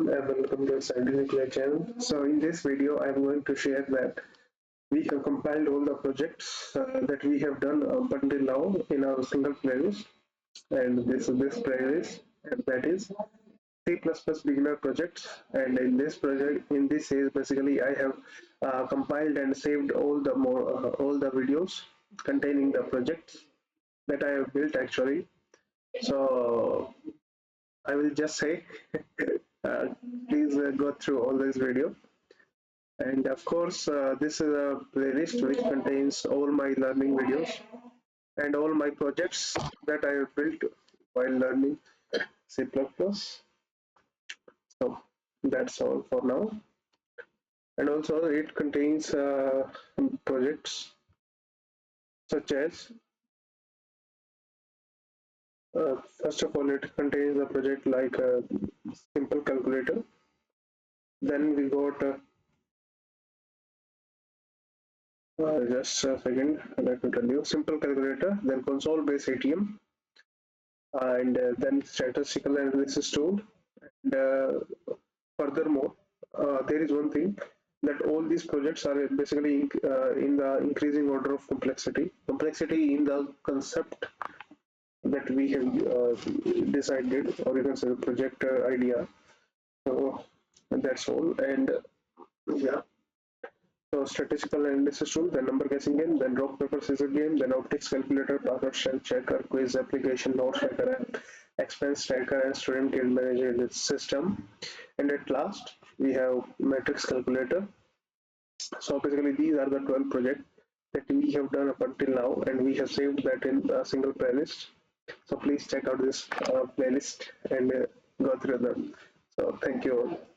everyone and welcome to Statistical channel. So in this video I'm going to share that we have compiled all the projects that we have done up until now in our single playlist, and this playlist, and that is C++ beginner projects. And in this project, in this is basically I have compiled and saved all the videos containing the projects that I have built actually. So I will just say, uh, please go through all this video. And of course, this is a playlist which contains all my learning videos and all my projects that I have built while learning C++. So that's all for now. And also it contains projects such as, first of all, it contains a project like a simple calculator. Then we got just a second, let me tell you. Simple calculator, then console-based ATM, and then statistical analysis tool. And furthermore, there is one thing that all these projects are basically in the increasing order of complexity. Complexity in the concept that we have decided, or you can say the project idea. So that's all. And yeah. So statistical analysis tool, then number guessing game, then rock paper scissors game, then optics calculator, password strength checker, quiz application, notes tracker, and expense tracker, and student guild manager system. And at last, we have matrix calculator. So basically, these are the 12 projects that we have done up until now, and we have saved that in a single playlist. So please check out this playlist and go through them. So thank you all.